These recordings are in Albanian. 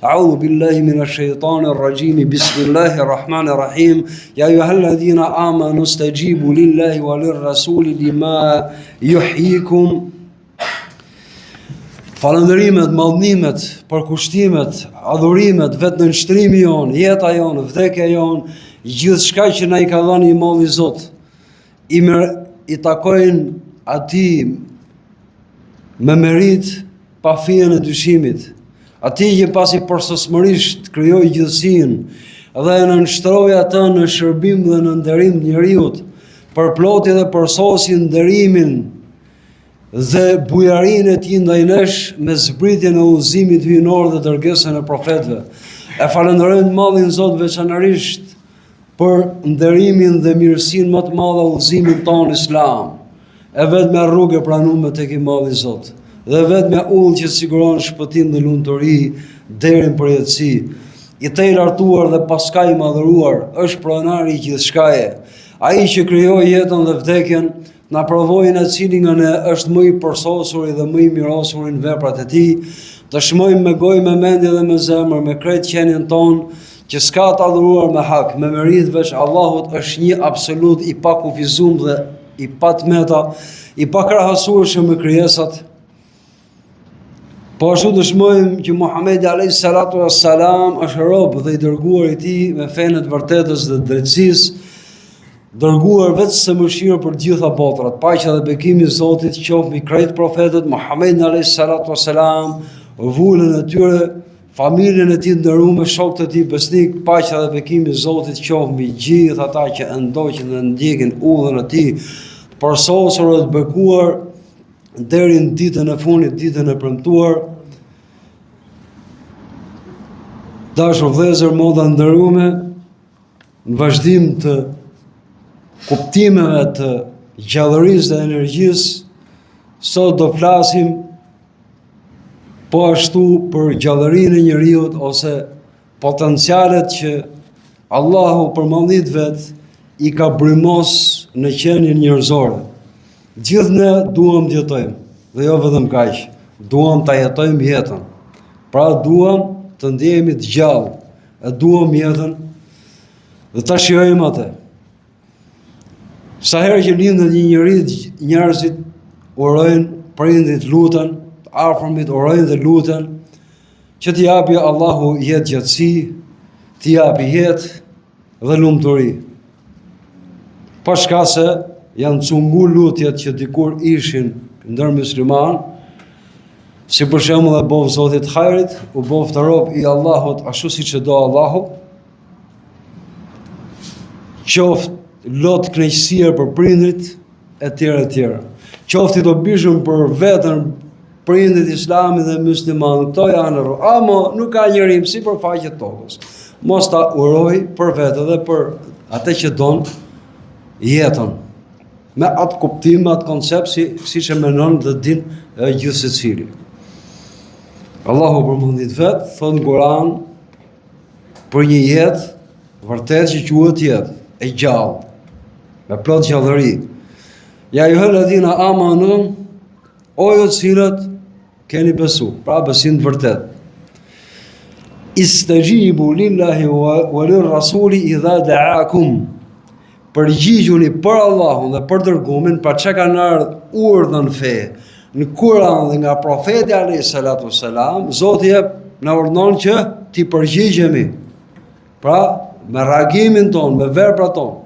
A'udhu billahi minash shaitanir rajim. Bismillahir rahmanir rahim. Ya ayyuhalladhina amanu stajibu lillahi walir rasuli lima yuhyikum. Falëndërimet, mallnimet, përkushtimet, adhurimet, vetë në nështrimi jonë, jeta jonë, vdekja jonë, gjithçka që na i ka dhënë i Madhi Zot, i takojnë atij me merit pa fije e dyshimit. Atij që pasi përsosmërisht krijoi gjithësinë dhe e nënshtroi atë në shërbim dhe në nderim të njerëzit, përploti dhe përsosi nderimin dhe bujarinë e tij ndaj nesh me zbritjen e udhëzimit hyjnor dhe dërgesën e profetëve. E falenderojmë Madhin Zot veçanërisht për nderimin dhe mirësinë më të madhe udhëzimin tonë Islam. E vetme rrugë e pranuar tek i Madhi Zot. Dhe vetme udhë që siguron shpëtim dhe lumturi deri në përjetësi. I të i lartuar dhe paska i madhëruar është pronari i gjithçkaje. Ai që krijoi jetën dhe vdekjen, na provojnë e cili nga ne është më i përsosur dhe më i mirosur në veprat e tij. Dëshmojmë me gojë, me mendje dhe me zemër, me krejt qenien tonë, që s'ka të adhuruar me hak, me merit veç Allahut është një absolut i pa kufizuar dhe i pa tmeta, i pa krahasueshëm me krijesat. Po ashtu dëshmojmë që Muhamedi alayhi salatu wassalam është rob dhe i dërguar i tij me fenë të vërtetës dhe drejtësisë, dërguar vetë së mëshirë për gjitha botrat. Paqja dhe bekimi i Zotit qoftë mbi krejt profetët, Muhamedi alayhi salatu wassalam, vullën e tyre, familjen e tij nderuar, shokët e tij besnik. Paqja dhe bekimi i Zotit qoftë mbi gjithë ata që ndoqën dhe ndjekin udhën e tij, përsosur dhe të bekuar deri në ditën e fundit, ditën e premtuar. Dashur vëllezër, moda nderuame, në vazhdim të kuptimeve të gjallërisë dhe energjisë, sot do flasim po ashtu për gjallërinë e njeriut ose potencialet që Allahu për mallnit vet i ka brymos në qenien njerëzore. Gjithë ne duam të jetojmë, dhe jo vetëm kaq, duam ta jetojmë jetën. Pra duam të ndjehemi të gjallë, e duam jetën dhe ta shijojmë atë. Sa herë që lindet një njeri, njerëzit urojnë, prindrit luten, të afërmit urojnë dhe luten, që t'i japi Allahu jetë gjatësi, t'i japi jetë dhe lumturi. Pa shka se janë cungu lutjet që dikur ishin ndër musliman, si për shembull e bof Zotit hajrit, u bof të rob i Allahut ashtu siç e do Allahu, qoftë lot kënaqësia për prindrit e tjera. Qoftë i dobishëm për veten prindrit islamit dhe musliman, këto janë rrugë. Amo nuk ka njërim si për faqet tokës. Mos ta uroj për vete dhe për atë që don jetën. Me atë kuptim, me atë koncept siç e mendon dhe din gjithë secili. Allahu përmendit vet, thon në Kur'an për një jetë vërtet që quhet jetë e gjallë, me plot gjallëri. Ja ayyuhalladhina amanu, o ju të cilët keni besu, pra besim të vërtet. Istajibu lillahi wa lirrasuli idha da'akum. Përgjigjuni për Allahun dhe për dërgumin, pra çka kanë ardhur urdhën fe në Kur'an dhe nga profeti alayhi salatu wassalam, Zoti na urdhon që t'i përgjigjemi. Pra me reagimin ton, me veprat ton.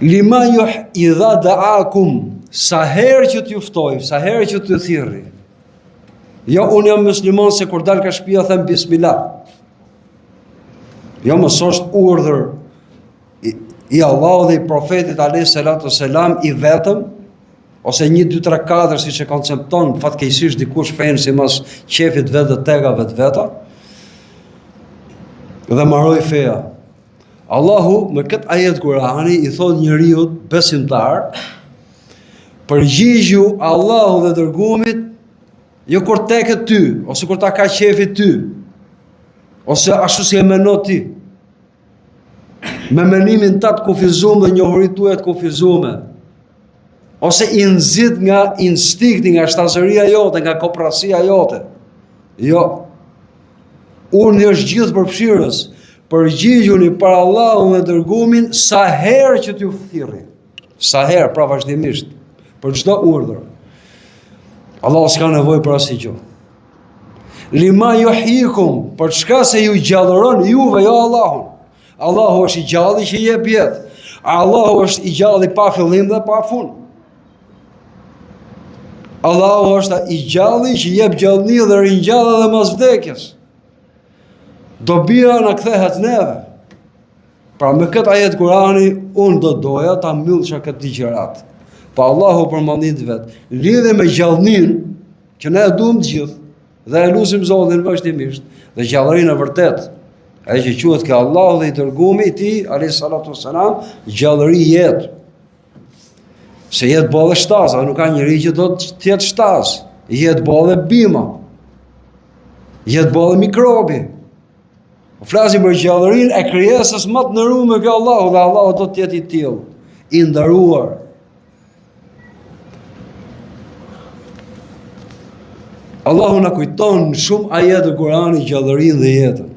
Lima idha da'akum, sa herë që t'ju ftoj, sa herë që t'ju thirrri. Jo, unë jam musliman se kur dal ka shtëpia them bismillah. Jo, mos është urdhër i Allahut dhe i profetit alayhi salatu selam i vetëm, ose 1, 2, 3, 4 siç e koncepton fatkeqësisht dikush fenë si mas qefit vetë tegave të veta, dhe marroi feja. Allahu me këtë ajet Kur'ani i thot njeriu besimtar, përgjigju Allahu dhe dërguamit jo kur teket ty, ose kur ta ka qefit ty, ose ashtu si e mendon ti. Me mendimin ta të kufizuar dhe njohurit tuaj të kufizuar, ose i nxit nga instinkti, nga shtazëria jote, nga koprasia jote. Jo. Unë është gjithë përfshirës. Përgjigjuni për Allahun dhe dërgumin sa herë që t'ju thirrri. Sa herë, pra vazhdimisht. Për çdo urdhër. Allahu s'ka nevojë për asnjë gjë. Lima yuhyikum, për çka se ju gjallëron juve, jo Allahun. Allahu është i gjalli që jep jetë. Allahu është i gjalli pa fillim dhe pa fund. Allahu është i gjalli që jep gjallëni dhe ringjallë edhe mas vdekjes. Dobia na kthehet neve. Pra me këtë ajet Kurani, unë do doja ta mbyllsha këtë gjërat. Pa Allahu përmendit vet. Lidhe me gjallënin që ne e duam të gjithë dhe e lutim Zotin vazhdimisht dhe gjallërinë e vërtet. Ai që quhet ke Allahu dhe i dërgumi i tij alayhi salatu wassalam, gjallëri jetë. Se jetë bolle shtaza, nuk ka njëri që do të jetë shtaz. Jetë bolle bima. Jetë bolle mikrobi. Flasim për gjallërinë e krijesës më të ndëruar ke Allahu dhe Allahu do të jetë i tillë, i ndaruar. Allahu na kujton shumë ajete të Kuranit gjallërinë dhe jetën.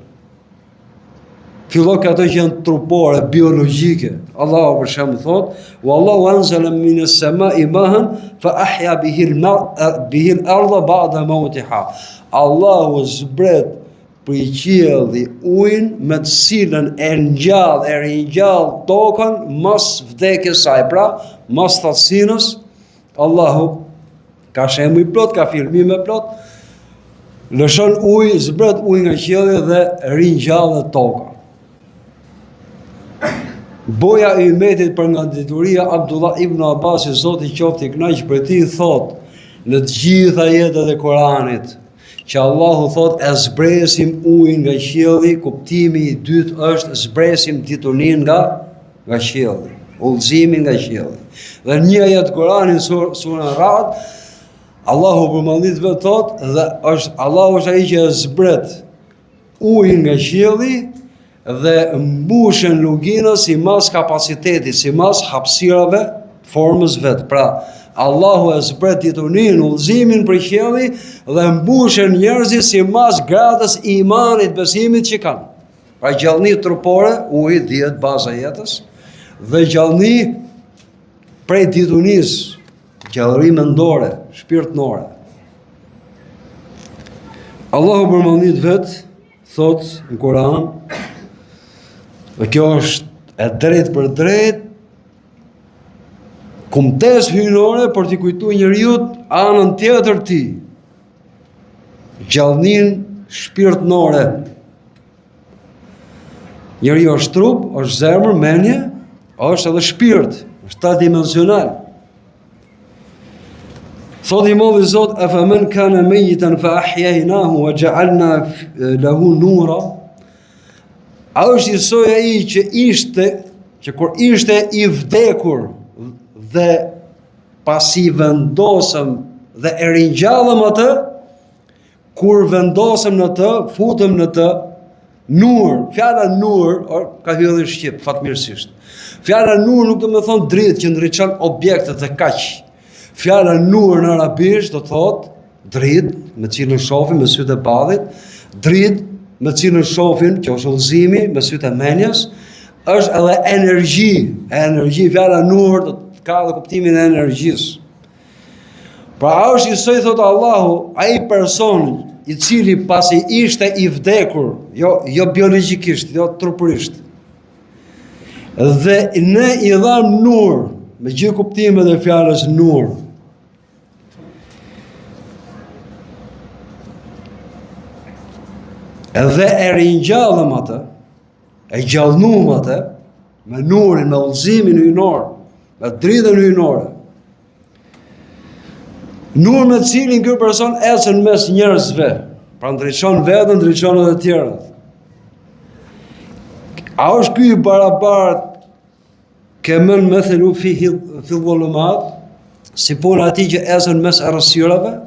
Fillon ka ato që janë trupore, biologjike. Allahu për shembull thot: "Wallahu anzala minas sama'i ma'an fa ahya bihi al-ardha ba'da mawtiha." Allahu zbret për qielli ujin me të cilën e ringjall tokën mos vdekjes saj. Pra, mos thatësinës, Allahu ka shembull plot, ka firmime plot. Lëshon ujë, zbret ujë nga qielli dhe ringjallet toka. Boja e umetit për nga dituria Abdullah ibn Abbas, Zoti qoftë i kënaq për ti, thot në të gjitha jetët e Kuranit që Allahu thot e zbresim ujin nga qielli, kuptimi i dytë është zbresim diturin nga qielli, udhëzimin nga qielli. Dhe një ajet Kurani sura Ra'd, Allahu përmendit vetë thot dhe Allahu është ai që e zbret ujin nga qielli dhe mbushen luginën simas kapacitetit, simas hapësirave formës vetë. Pra, Allahu e zbret diturin, udhëzimin për qielli dhe mbushen njerëzit simas gradës e imanit, besimit që kanë. Pra, gjallëni trupore, uji dihet baza e jetës, dhe gjallëni prej ditunis, gjallëri mendore, shpirtnore. Allahu përmendit vetë thot në Kur'an, dhe kjo është e drejt për drejt, kumtes hyjnore për t'i kujtuar njeriut anën tjetër ti, gjallënin shpirtnore. Njeriu është trup, është zemër, mendje, është edhe shpirt, është tridimensional. Thot i Madhi Zot: "Afaman kana mayitan fa ahyaynahu wa ja'alna lahu nura." A është njësoj ai që kur ishte i vdekur dhe pasi vendosëm dhe e ringjallëm atë, kur vendosëm në të, futëm në të, nur, fjala nur, ka hyrë në shqip, fatmirësisht. Fjala nur nuk do të thonë dritë që ndriçon objektet e kaq. Fjala nur në arabisht do thotë dritë, me cilën shohim me sytë e padit, dritë me cilën shohim që është udhëzimi me sytë e mendjes, është edhe energji, fjala nur do të ka edhe kuptimin e energjisë. Pra është njësoj, thotë Allahu, ai person i cili pasi ishte i vdekur, jo biologjikisht, jo trupërisht, dhe ne i dham nur, me gjithë kuptimet e fjalës nur. Edhe e ringjallëm atë, e gjallënum atë, me nurin, me udhëzimin hyjnor, me dritën hyjnore. Nur me cilin ky person ecën mes njerëzve, pra ndriçon veten, ndriçon edhe të tjerët. A është ky i barabartë kemen methelu fi dhulumat, si puna atij që ecën mes errësirave?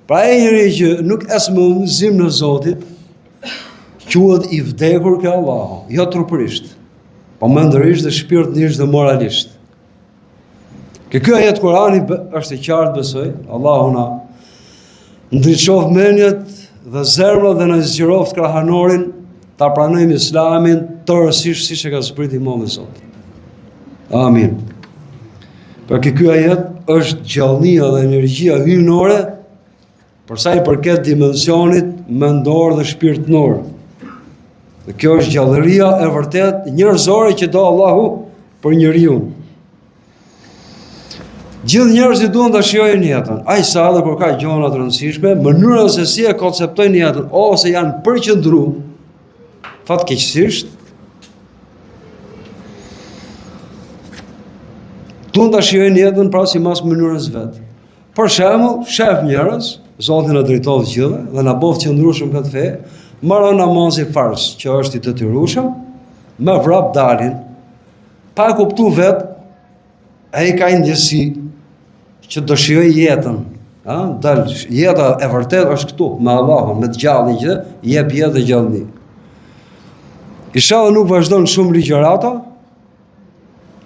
Pra ai njeri që nuk ecë me udhëzim në Zotit, quhet i vdekur ke Allahu, jo trupërisht, po mendërisht dhe shpirtërisht dhe moralisht. Ky ajet Kurani është i qartë, besoj, Allahu na ndriçof mendjet dhe zemra dhe në zgjeroft krahanorin ta pranojmë Islamin tërësisht siç e ka zbritur Imam Zot. Amin. Për ky ajet është gjallënia dhe energjia hyjnore për sa i përket dimensionit mendor dhe shpirtënor. Dhe kjo është gjallëria e vërtet njerëzore që do Allahu për njeriu. Gjithë njerëzit duan ta shijojnë jetën, aq sa edhe kur ka gjëra të rëndësishme, mënyra se si e konceptojnë jetën ose janë përqendruar fatkeqësisht duan ta shijojnë jetën pra sipas mënyrës vet. Për shembull, shef njerëz, Zoti na drejton gjithë dhe na bëf të qëndrueshëm këtë fe, marrën namazin fars, që është i detyrueshëm, me vrap dalin, pa kuptu vet, ai ka ndjesi që do shijoj jetën. Dal, jeta e vërtet është këtu, me Allahun, me të gjallin që jep jetë dhe gjallëni. Inshallah nuk vazhdon shumë ligjërata,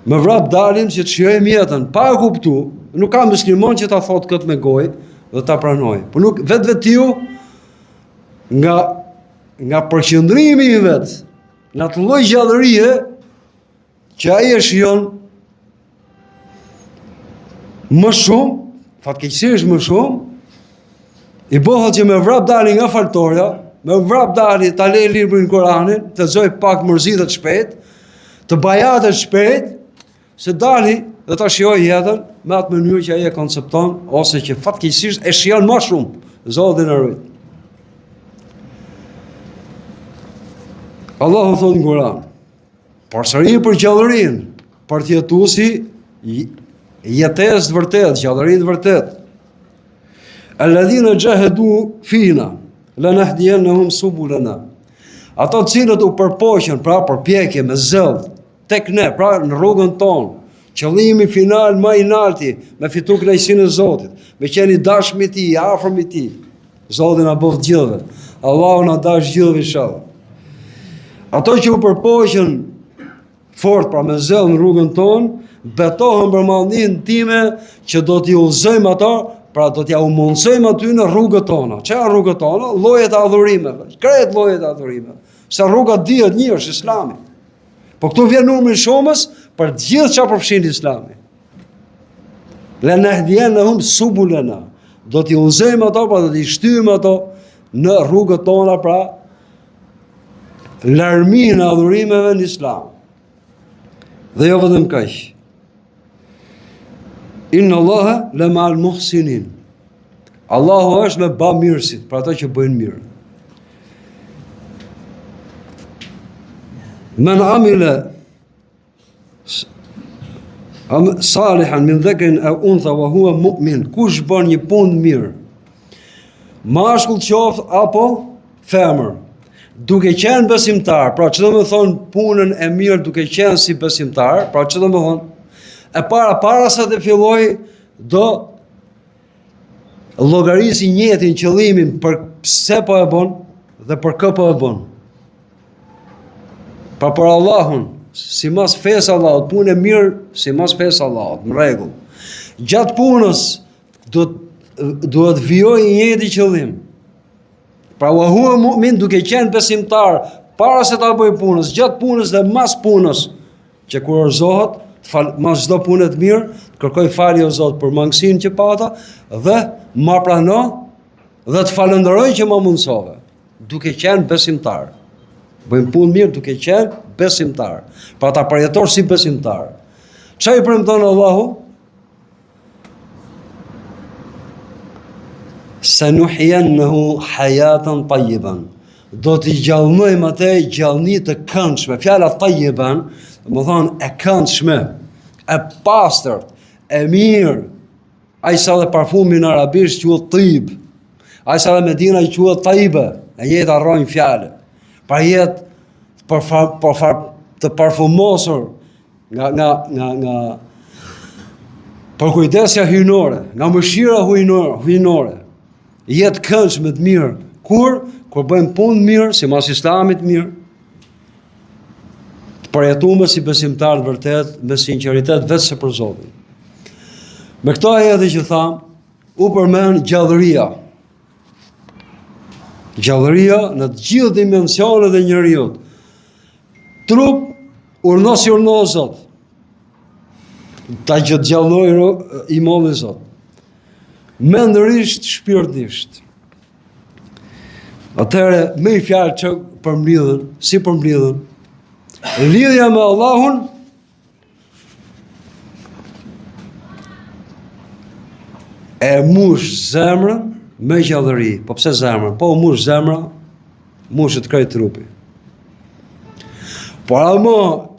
me vrap dalim që të shijojmë jetën, pa kuptu, nuk ka musliman që ta thot këtë me gojë dhe ta pranoj. Por nuk vetiu nga përqendrimi i vet, nga të lloj gjallërie që ai e shijon më shumë, fatkeqësisht më shumë, i bëhet që me vrap dali nga faltorja, me vrap dali ta lej librin Kur'anin, të zoj pak mërzitet shpejt, të bajatet shpejt, se dali dhe ta shijoj jetën me atë mënyrë që ai e koncepton ose që fatkeqësisht e shijon më shumë. Zoti na ruaj. Allahu thotë në Kur'an, përsëri për gjallërinë, për të jetuesi jetesë të vërtet, gjallërinë të vërtet. Alladhina jahadu fina lanahdiyannahum subulana. Ato të cilët u përpoqën, pra përpjekje me zell tek ne, pra në rrugën tonë, qëllimi final më i lartë, me fitu kënaqësinë e Zotit, me qenë i dashur me Ti, i afër me Ti. Zoti na bëf gjithëve. Allahu na dash gjithëve inshallah. Ato që u përpoqën fort pra me zell në rrugën tonë, betohen për mallnin time që do t'i udhëzojmë ato, pra do t'ja mundsojmë aty në rrugët tona. Çfarë rrugët tona? Llojet e adhurimeve. Krejt llojet e adhurimeve. Sa rruga dihet një është Islami. Po këtu vjen numri shumës për të gjithë çfarë përfshin Islami. Lanahdiyannahum subulana. Do t'i udhëzojmë ato, pra do t'i shtyjmë ato në rrugët tona, pra larminë e adhurimeve në Islam. Dhe jo vetëm kaq. Inna Allaha lama al muhsinin. Allahu është me bamirësit, pra ata që bëjnë mirë. Men amila salihan min dhakrin aw untha wa huwa mu'min. Kush bën një punë mirë, mashkull qoftë apo femër, duke qenë besimtar, pra që do me thonë punën e mirë duke qenë si besimtar, pra që do me thonë, e para sa të filloj, do llogarisi njëtin qëllimin për pse po e bën dhe për kë po e bën. Pa për Allahun, si mas fesë Allahut, punë e mirë, si mas fesë Allahut, në rregull. Gjatë punës, duhet vijoj njëti qëllim. Pra wa huwa mu'min duke qenë besimtar, para se ta bëj punës, gjatë punës dhe mas punës, që kur orëzohet, mas çdo punë të mirë, kërkoj falje o Zot për mangësinë që pata dhe ma prano dhe të falenderoj që ma mundsove, duke qenë besimtar. Bëjmë punë mirë duke qenë besimtar. Pra ta përjetor si besimtar. Çfarë i premton Allahu? Sanuhyiyannahu hayatan tayyiban. Do t'i gjallënojmë atë gjallëni të këndshme. Fjala tayyiban, do të thonë e këndshme, e pastërt, e mirë. Ai sa dhe parfumi në arabisht quhet tayyib. Ai sa dhe Medina i quhet tayyiba. E jetë harrojnë fjalë. Pra jetë të parfumosur nga përkujdesja hyjnore, nga mëshira hyjnore. Jetë këndshme të mirë. Kur bëjmë punë mirë, sipas Islamit mirë, të përjetuar si besimtar të vërtet, me sinqeritet vetëm për Zotin. Me këto ajete që tham, u përmend gjallëria. Gjallëria në të gjithë dimensionet e njeriut. Trup, urnos i urno Zot. Ta gjithë gjalloj i molli Zot. Mendërisht, shpirtisht. Atëherë, me i fjalë që përmblidhen, si përmblidhen, lidhja me Allahun e mush zemrën me gjallëri. Po pse zemrën? Po mush zemra, mushet krejt trupi. Por ama,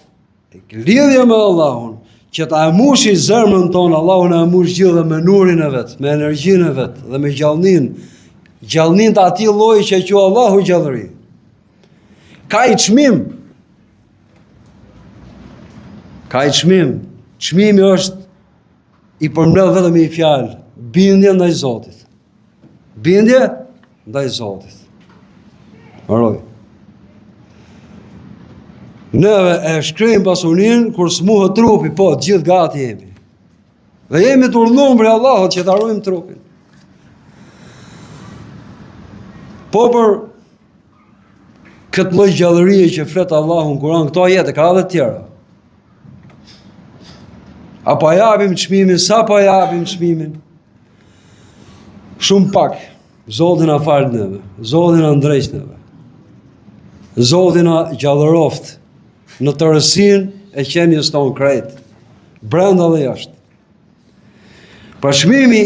lidhja me Allahun, që ta e mushi zemrën tonë, Allahun e mush gjithë dhe me nurin e vetë, me energjinë e vetë, dhe me gjallënin të ati lloji që e quajë Allahu gjallëri. Ka i çmim. Çmimi është i përmbledh vetëm i fjalë, bindje ndaj Zotit. Bindje ndaj Zotit. Mbaroj. Neve e shkrim pasurinë kur smuhet trupi, po gjithë gati jemi. Dhe jemi të urdhëruar për Allahut që ta ruajmë trupin. Po për këtë lloj gjallërie që flet Allahu në Kur'an, këto ajete ka edhe të tjera. Apo japim çmimin, sa po japim çmimin? Shumë pak. Zoti na fal neve, Zoti na ndreq neve. Zoti na gjallëroft në tërësinë e qenies tonë krejt, brenda dhe jashtë. Pra çmimi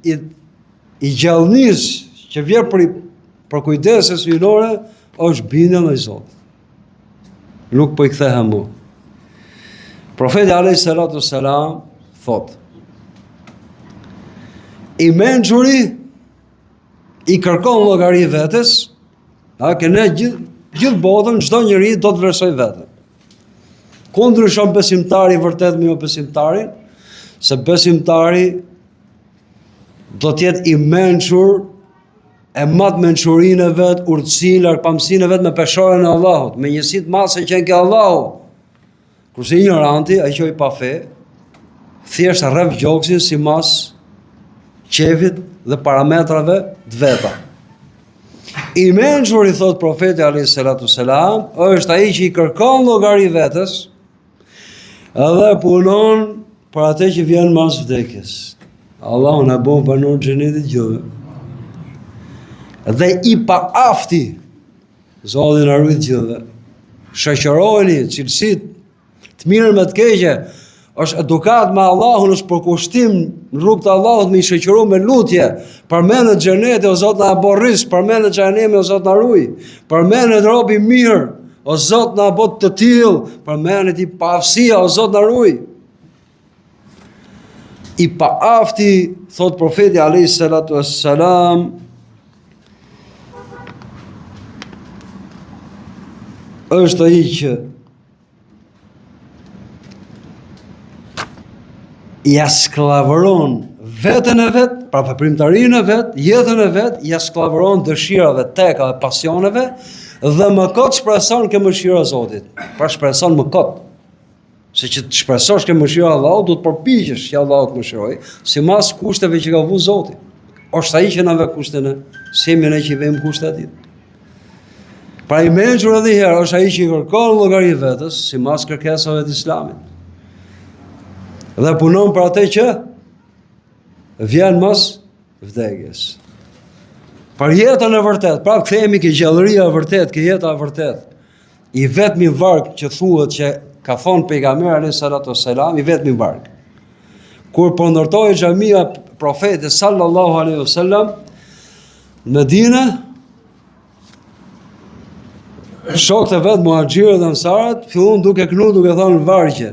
i gjallënisë që vjen për kujdeses hyjnore është bindja ndaj Zotit. Nuk po i kthehem më. Profeti alayhi salatu wassalam thot: I mençuri i kërkon llogari vetes, që ne gjithë botën, çdo njeri do të vlerësoj veten. Ku ndryshon besimtari vërtet me jo besimtarin? Se besimtari do të jetë i mençur, e mat mençurinë e vet, urtësinë, largpamësinë e vet me peshorën e Allahut, me njësitë madhe që qenë ke Allahu. Kurse ignoranti, ai që i pa fe, thjesht rref gjoksin simas qefit dhe parametrave të veta. I mençuri, thot profeti alayhi salatu selam, është ai që i kërkon llogari vetes edhe punon për atë që vjen mas vdekjes. Allahu na bëj banor xhenetit gjithë. Dhe i paafti, Zoti na ruaj gjithë. Shoqërojeni cilësitë të mirë me të keqe, është edukat me Allahun, është përkushtim në rrugt të Allahut me i shoqëruar me lutje. Përmendet xheneti, o Zot na bë rizq, përmendet xhenemi, o Zot na ruaj. Përmendet robi mirë, o Zot na bë të tillë, përmendet i paaftësia, o Zot na ruaj. I paafti, thot profeti alayhi salatu wassalam, është ai që ja sklavëron veten e vet, pra veprimtarinë e vet, jetën e vet, ja sklavëron dëshirave, tekave, pasioneve dhe më kot shpreson ke mëshira e Zotit. Pra shpreson më kot. Se që të shpresosh ke mëshira e Allahut, do të përpiqesh që Allahu të mëshirojë, sipas kushteve që ka vënë Zoti. Është ai që na vë kushtën e, si më ne që vëmë kushtet e tij. Pra i mençur edhe herë është ai që i kërkon llogari vetes, sipas kërkesave të Islamit. Dhe punon për atë që vjen mas vdekjes. Për jetën e vërtet, pra kthehemi ke gjallëria e vërtet, ke jeta e vërtet. I vetmi varg që thuhet që ka thonë pejgamberi alayhi salatu wassalam, i vetmi varg. Kur po ndërtohej xhamia profetit sallallahu alaihi wasallam në Medinë, shokët e vet muhaxhirët dhe ansarët fillon duke kënu, duke thënë vargje.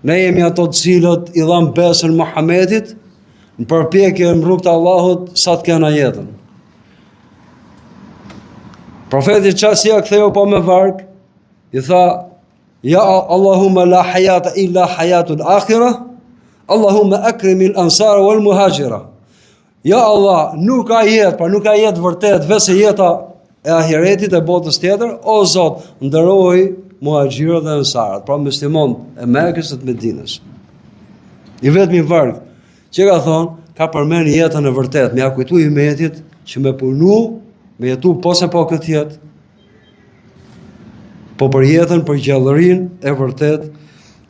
Ne jemi ato të cilët i dhan besën Muhamedit në përpjekje në rrugt të Allahut sa të kena jetën. Profeti çasi ja ktheu po me varg, i tha: Ja Allahumma la hayata illa hayatul akhirah, Allahumma akrimil ansar wal muhajira. Ja Allah, nuk ka jetë, pra nuk ka jetë vërtet, vetë jeta e ahiretit, e botës tjetër, o Zot, nderoj muhaxhirët dhe ansarët, pra musliman e Mekës dhe të Medinës. I vetmi varg që ka thonë, ka përmend jetën e vërtet, me ja kujtu i metit që me punu me jetu po se po këtë jetë, po për jetën, për gjallërin e vërtet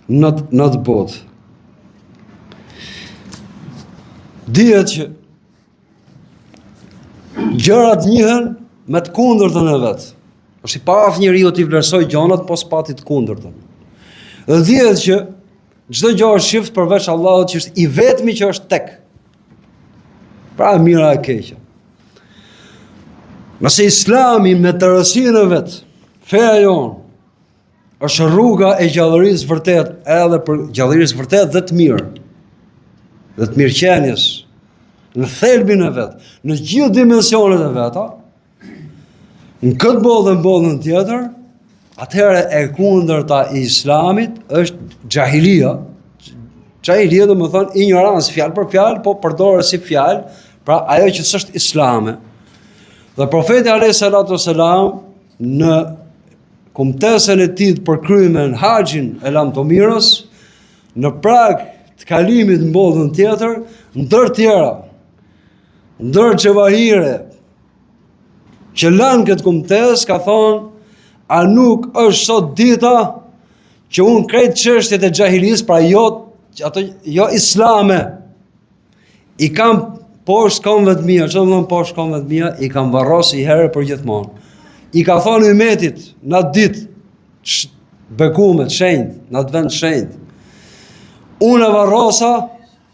në të botë. Dihet që gjërat njihen me të kundërtën e vetë. Është i paf njeriu t'i vlerësoj gjonat, po s'pati të kundërtën. Dhe dihet që çdo gjë është shift përveç Allahut që është i vetmi që është tek. Pra e mira e keqja. Nëse Islami me të rësinë e vetë, feja jonë, është rruga e gjallërisë vërtet, edhe për gjallërisë vërtet dhe të mirë, dhe të mirëqenies, në thelbin e vetë, në gjithë dimensionet e veta, në këtë botë dhe në botën tjetër, atëherë e kundërta e Islamit është xahilia. Xahilia do të thonë ignorancë, fjalë për fjalë, po përdoret si fjalë, pra ajo që s'është islame. Dhe profeti alayhis salatu wassalam në kumtesën e tij të përkryer haxhin e lamtomirës, në prag të kalimit në botën tjetër, ndër tjera, ndër xhavahire që lanë këtë kumtes, ka thonë, a nuk është sot dita që unë krejt çështjet e xahilis, pra jo islame, i kam poshtë këmbëve të mia, çdo mëon poshtë këmbëve të mia, i kam varros i herë për gjithmonë. I ka thonë umetit në atë ditë bekume të shenjtë, në atë vend të shenjtë. Unë e varrosa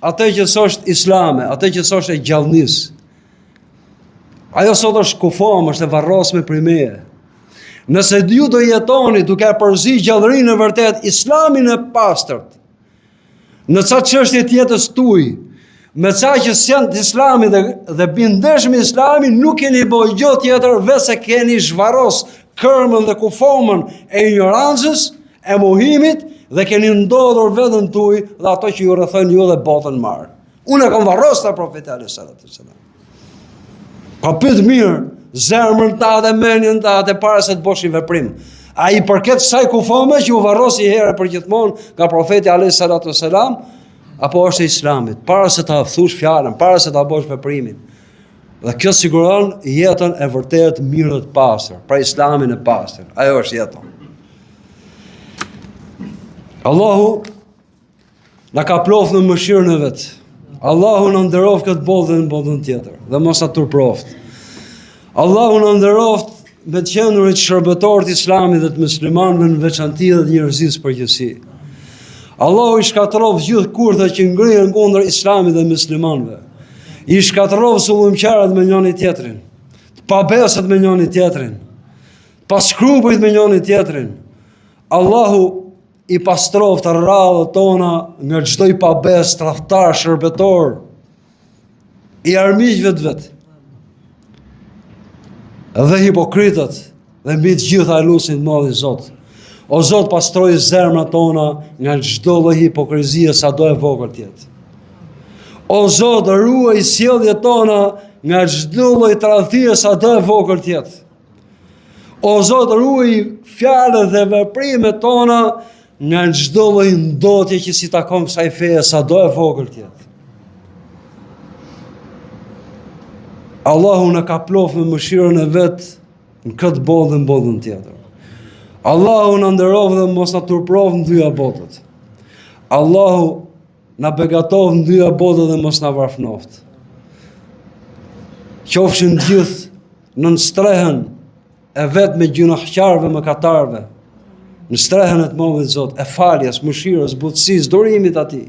atë që s'është islame, atë që s'është e gjallënisë. Ajo sot është kufom, është e varrosme për meje. Nëse ju do jetoni duke përzi gjallërinë e vërtet, islamin e pastërt, në ca çështje të jetës tuaj, me ca që s'janë të islamit dhe bindesh me islamin, nuk keni bëj gjë tjetër veç se keni zhvarros kërmën dhe kufomën e ignorancës, e mohimit, dhe keni ndodhur veten tuaj dhe ato që ju rrethojnë ju dhe botën marr. Unë e kam varros ta profeti alayhis salatu wassalam. Pa pyet mirë zemrën ta dhe mendjen ta atë para se të bësh një veprim. Ai përket saj kufome që u varrosi herë për gjithmonë nga profeti alayhis salatu wassalam, apo është e islamit, para se ta thush fjalën, para se ta bësh veprimin. Dhe kjo siguron jetën e vërtet mirë dhe të pastër, pra islamin e pastër. Ajo është jeta. Allahu na ka ploftë në mëshirën e vet. Allahu na nderoft këtë botë dhe në botën tjetër, dhe mos na turproft. Allahu na nderoft me të qenurit shërbëtor të islamit dhe të muslimanëve në veçantë dhe njerëzisë përgjithësi. Allahu i shkatërrof gjithë kurtha që ngrihen kundër islamit dhe muslimanëve. I shkatërrof sullumqarët me njëri tjetrin, të pabesët me njëri tjetrin, paskrupujt me njëri tjetrin. Allahu i pastroft rradhët tona nga çdo i pabes, tradhtar, shërbëtor, i armiqve të vet. Dhe hipokritët, dhe mbi të gjitha e lusin të madhin Zot. O Zot, pastroj zemrat tona nga çdo lloj hipokrizie, sado e vogël të jetë. O Zot, ruaj sjelljet tona nga çdo lloj tradhtie, sado e vogël të jetë. O Zot, ruaj fjalët dhe veprimet tona nga çdo lloj ndotje që si takon kësaj feje, sado e vogël të jetë. Allahu na ka ploftë me mëshirën e vet në këtë botë dhe në botën tjetër. Allahu na nderov dhe mos na turprov në dyja botët. Allahu na begatov në dyja botët dhe mos na varfënoft. Qofshin gjithë në strehen e vet me gjunaqarëve, me katarëve, në strehen e të Madhit Zot, e faljes, mëshirës, butësisë, durimit atij.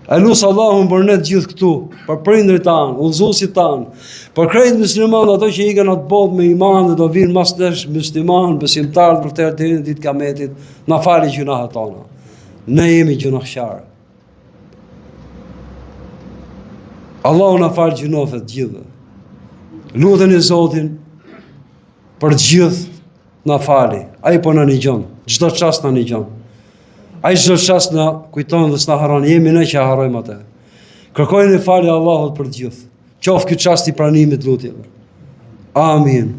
E lusë Allahun për ne të gjithë këtu, për prindrit tanë, udhëzuesit tanë, për krejt muslimanë ato që ikën atë botë me iman dhe do vinë mas nesh muslimanë, besimtarë për të deri në ditë Kiametit, na fali gjunahet tona. Ne jemi gjunaqarë. Allahu na fal gjunahet të gjithë. Luteni Zotin për të gjithë na fali. Ai po na nigjon, çdo çast na nigjon. Ai çdo çast na kujton dhe s'na harron, jemi ne që harrojmë atë. Kërkojeni falje Allahut për të gjithë. Qoftë ky çast i pranimit lutjeve. Amin.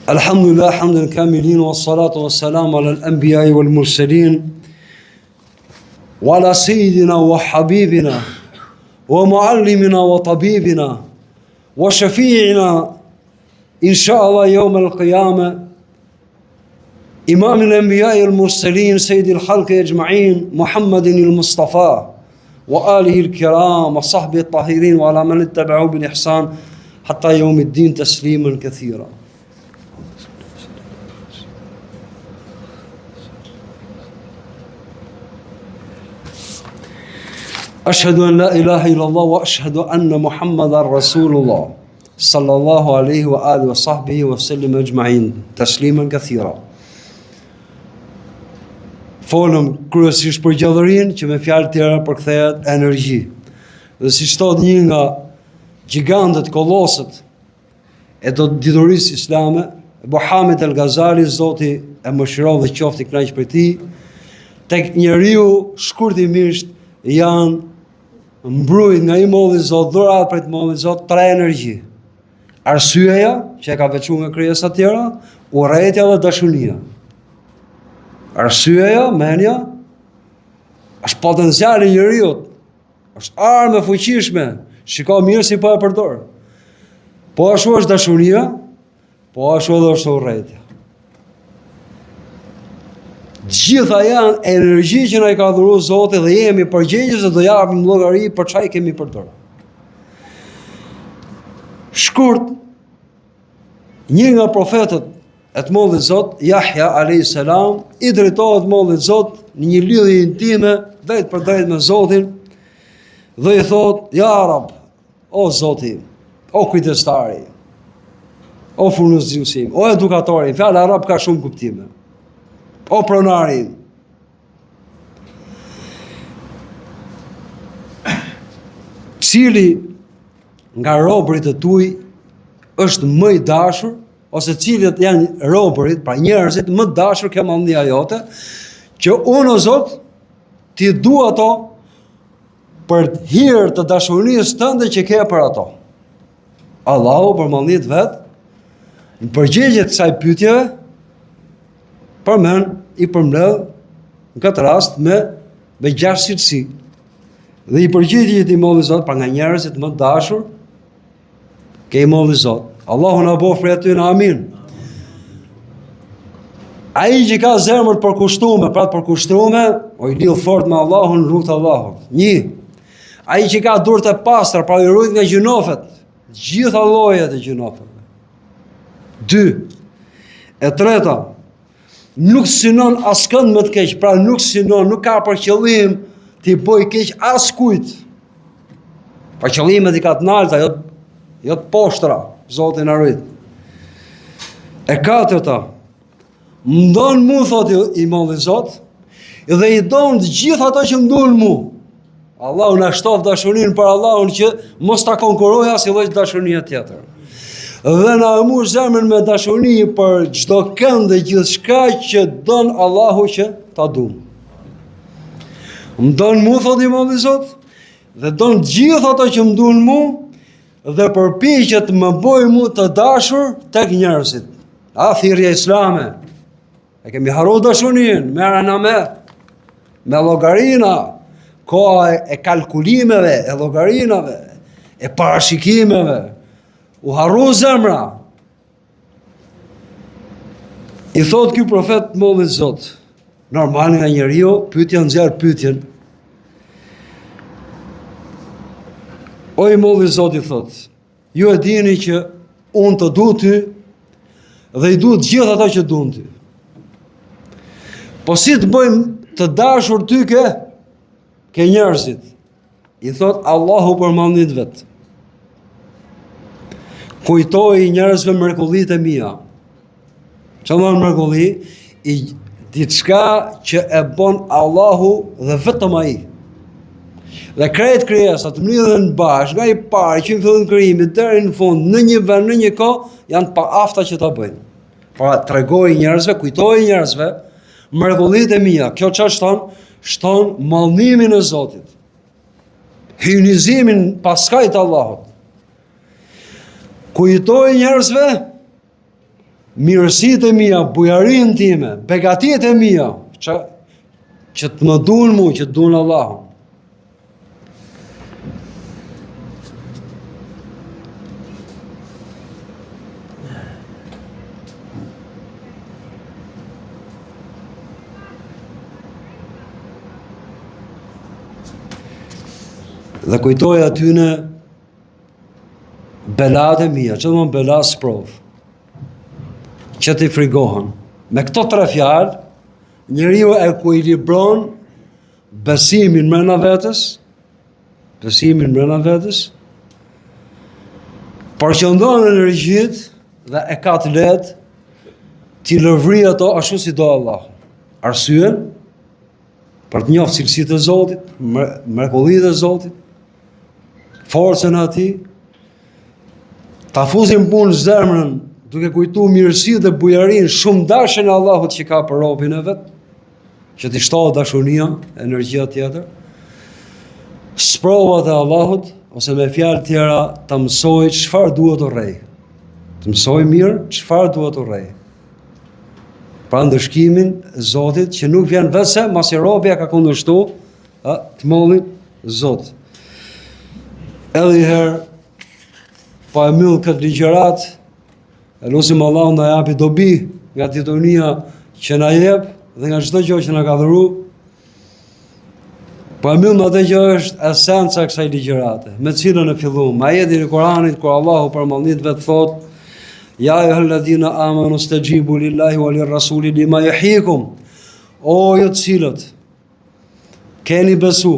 Alhamdulillah, hamdan kamilin, wa salatu wa salam ala al-anbiya wal mursalin, wa ala sayyidina wa habibina, wa muallimina wa tabibina, wa shafi'ina, inshallah, yawm al-qiyamah, imam al-anbiya wal mursalin, sayyid al-khalq ajma'in, Muhammadin al-Mustafa, wa alihi al-kiram, wa sahbihi al-tahirin, wa ala man ittaba'u bil ihsan, hatta yawm ad-din tasliman kathira. أشهد أن لا إله إلا الله وأشهد أن محمدا رسول الله صلى الله عليه وآله وصحبه وسلم أجمعين تسليما كثيرا. Folëm kryesisht për gjallërinë që me fjalë tjera përkthehet energji. Dhe si thot një nga gjigantët kolosët e diturisë islame, Abu Hamid al-Ghazali, Zoti e mëshiron dhe qoftë i kënaq për tij, tek njeriu shkurtimisht janë mbrojt nga i molli Zot, dhurat për të molli Zot, 3 energji. Arsyeja, që e ka veçuar nga krijesat tjera, urrejtja dhe dashuria. Arsyeja, menja, është potenciali i njeriu, është armë e fuqishme, shiko mirë si po e përdor. Po ashtu është dashuria, po ashtu edhe është urrejtja. Gjitha janë energji që na i ka dhuruar Zoti dhe jemi përgjegjës dhe do japim llogari për çfarë kemi përdorur. Shkurt, një nga profetët e të mollit Zot, Yahya alayhis salam, i drejtohet mollit Zot në një lidhje intime drejt për drejt me Zotin dhe i thot: "Ja Rab, o Zoti, o kujdestari, o furnizuesi, o edukatori." Fjala arab ka shumë kuptime. O pronari, cili nga robërit e tuaj është më i dashur, ose cilët janë robërit, pra njerëzit më të dashur ke mallnia jote, që unë o Zot ti dua ato për hir të dashurisë tënde që ke për ato. Allahu për mallnit vet, në përgjigje të kësaj pyetjeve, i përmbledh në këtë rast me gjashësi. Dhe i përgjigjet i molli Zot, pra nga njerëzit më dashur ke i molli Zot. Allahu na bëf për aty, amin. Ai që ka zemër të përkushtuar, pra të përkushtuar, o i lidh fort me Allahun, rrugt Allahut. 1. Ai që ka durët e pastra, pra i ruajt nga gjunofet, gjitha llojet e gjunofeve. 2. E treta, nuk synon askënd më të keq, pra nuk synon, nuk ka për qëllim t'i bëj keq askujt. Pa qëllimet i ka të nalta, jo të poshtra, Zoti na rrit. E 4, mndon mu, thot i molli Zot, dhe i don të gjithë ato që mduan mu. Allahu na shtof dashurinë për Allahun që mos ta konkurroj as lloj dashurie tjetër. Dhe na mbush zemrën me dashuri për çdo kënd dhe gjithçka që don Allahu që ta duam. Më don mu, thot i molli Zot, dhe don gjithë ato që më duan mu, dhe përpiqet më bëj mu të dashur tek njerëzit. Thirrja islame. E kemi harruar dashurinë, merrena me llogarina, koha e kalkulimeve, e llogarinave, e parashikimeve. U harru zemra. I thot ky profet mollit Zot, normal nga njeriu, pyetja nxjerr pyetjen. O i molli Zot, i thot, ju e dini që unë të du ty dhe i du të gjithë ata që duan ty. Po si të bëjmë të dashur ty ke njerëzit? I thot, Allahu për mallnit vet. Kujtoj njerëzve mrekullitë e mia. Çfarë do mrekulli? Diçka që e bën Allahu dhe vetëm ai. Dhe krejt krijesat mlidhen bashkë, nga i parë që në fillim krijimit deri në fund, në një vend, në një kohë, janë të paafta që ta bëjnë. Pra tregoj njerëzve, kujtoj njerëzve mrekullitë e mia. Kjo çfarë shton? Shton mallnimin e Zotit. Hyjnizimin paskaj të Allahut. Kujtoj njerëzve mirësitë e mia, bujarinë time, begatitë e mia, që të më duan mu, që të duan Allahun. Dhe kujtoj atyne belat e mia, që të më belat sprov, që t'i frigohen. Me këto 3 fjalë, njeriu e kuilibron besimin mrena vetës, përqëndon energjit dhe e ka të letë t'i lëvri ato ashtu si do Allah. Arsyen, për të njoftë cilësitë e Zotit, mrekullitë e Zotit, forcën ati, ta fuzin punë zemrën, duke kujtu mirësi dhe bujarin, shumë dashën e Allahut që ka për robin e vetë, që t'i shtohet dashunia, energjia tjetër, sprovat e Allahut, ose me fjalë tjera, të mësoj çfarë duhet të rrej. Të mësoj mirë çfarë duhet të rrej. Pra ndëshkimin e Zotit, që nuk vjen vetëse, masi robja ka kundërshtu të mollin Zot. Edhe i herë, pa e myll këtë ligjërat, e lutim Allahun na japi dobi nga titunia që na jep dhe nga çdo gjë që na ka dhuru. Pa e myll atë që është esenca e kësaj ligjërate, me cilën e filluam. Ajetin e Kuranit kur Allahu përmendit vetë thotë: Ja ayyuhalladhina amanu stajibu lillahi wa lirrasuli lima yuhyikum. O ju të cilët keni besu,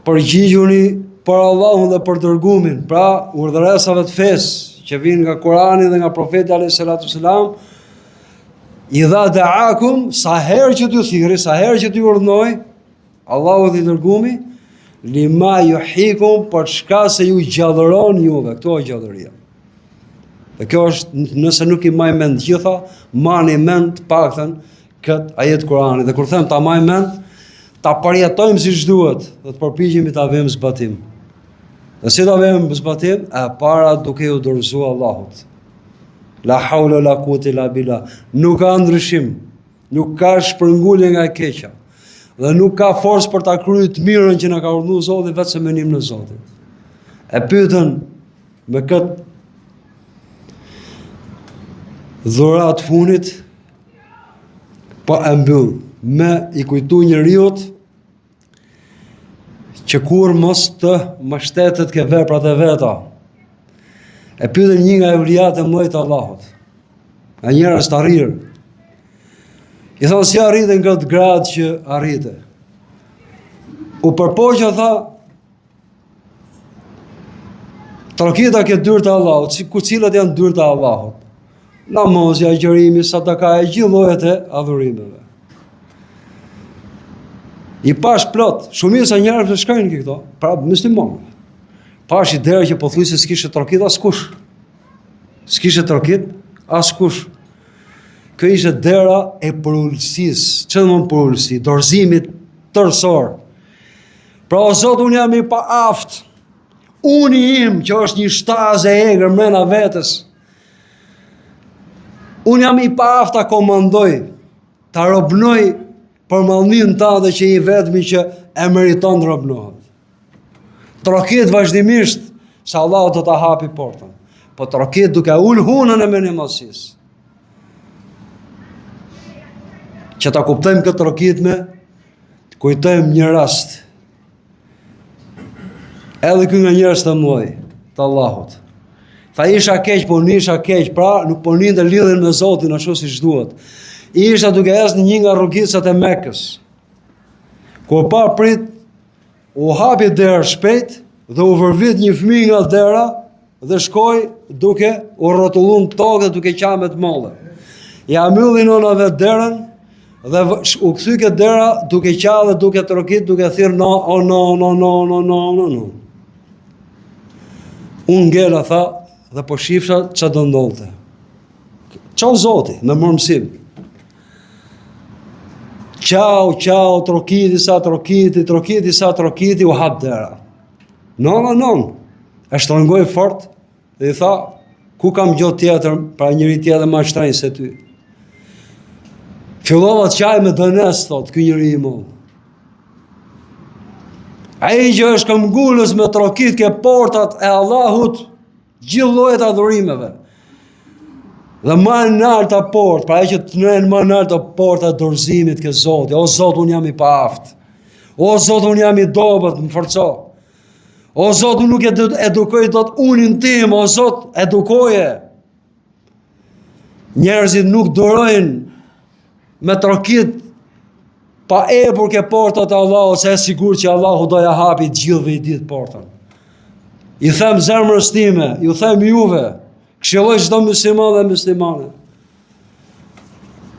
përgjigjuni për Allahun dhe për dërgumin, pra urdhëresave të fesë që vinë nga Kurani dhe nga profeti alayhi salatu sallam, idha da'akum, sa herë që t'ju thirrë, sa herë që t'ju urdhnoj, Allahu dhe dërgumi, lima yuhyikum, për çka se ju gjallëron juve, këto është gjallëria. Dhe kjo është, nëse nuk i maj mend gjitha, mani mend të paktën këtë ajet Kurani. Dhe kur them ta maj mend, ta përjetojmë siç duhet, dhe të përpiqemi ta vëmë zbatim. Dhe si ta vëmë zbatim? E para duke u dorëzuar Allahut. La hawla la quwwata illa billah. Nuk ka ndryshim, nuk ka shpërngulje nga e keqja. Dhe nuk ka forcë për ta kryer të mirën që na ka urdhëruar Zoti vetëm me nimin e Zotit. E pyetën me këtë dhurat funit, pa e mbyll me i kujtu njeriut që kur mos të mbështetet ke veprat e veta. E pyetën një nga evliat e mëdhtë Allahut, nga njerëz të arrirë. I thonë si arritën këtë gradë që arrite. U përpoqja tha, trakita ke dyrë të Allahut, ku cilat janë dyrë të Allahut. Namazja, agjërimi, sadaka, e gjithë llojet e adhurimeve. I pash plot, shumica njerëz që shkojnë këto, pra muslimanë. Pash i derë që pothuajse s'kishte trakit askush. S'kishte trakit askush. Kjo ishte dera e përullësisë. Çfarë do të thonë përullësi? Dorëzimit tërësor. Pra o Zot, unë jam i paaft. Unë im që është një shtazë e egër mrena vetes. Unë jam i paaft ta komandoj, ta robnoj për mallnin tënde që i vetmi që e meriton të robnohet. Trakit vazhdimisht, se Allah do ta hapi portën. Po trakit duke ul hunën e menimësisë. Që ta kuptojmë këtë trakit me, të kujtojmë një rast. Edhe ky nga njerëz të mëdhej të Allahut. Tha isha keq, po nisha keq, pra nuk po ninte lidhjen me Zotin ashtu siç duhet. Isha duke ecë në një nga rrugicat e Mekës. Kur pa prit, u hapi derë shpejt dhe u vërvit një fëmijë nga dera dhe shkoi duke u rrotulluar në tokë dhe duke qenë me të mollë. Ja mbylli nonave derën dhe u kthy ke dera duke qenë dhe duke trokit, duke thirr no. Unë ngela tha dhe po shifsha që do ndodhte. Qau Zoti, me mërmësim. Qau, trokiti, sa trokiti, u hap dera. Non. E shtrëngoj fort dhe i tha, Ku kam gjotë tjetër pra njëri tjetër ma shtrenjë se ty? Fillova të qaj me dënes, thot, ky njëri i mollë. Ai që është këmbgulës me trokit ke portat e Allahut, gjithë llojet e adhurimeve. Dhe më nalta port, pra ai që të nën më nalta porta e dorëzimit ke Zoti. O Zot, un jam i paaft. O Zot, un jam i dobët, më forco. O Zot, unë nuk e edukoj dot unin tim, o Zot, edukoje. Njerëzit nuk durojnë me trokit pa epur ke portat e Allahut, se e sigur që Allahu do ja hapi gjithëve i ditë portën. I them zemrës time, ju them juve, këshilloj çdo musliman dhe muslimane,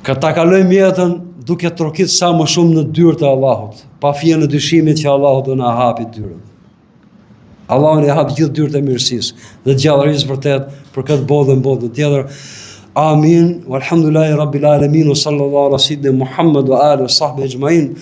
ta kalojmë jetën duke trokit sa më shumë në dyrët e Allahut, pa fije në dyshimit që Allahu do na hapi dyrën. Allahu ne hap gjithë dyrët e mirësisë dhe gjallërisë vërtet për këtë botë dhe botën tjetër. Amin. Walhamdulillahi rabbil alamin wa sallallahu ala sayyidina Muhammad wa alihi wa sahbihi ajma'in.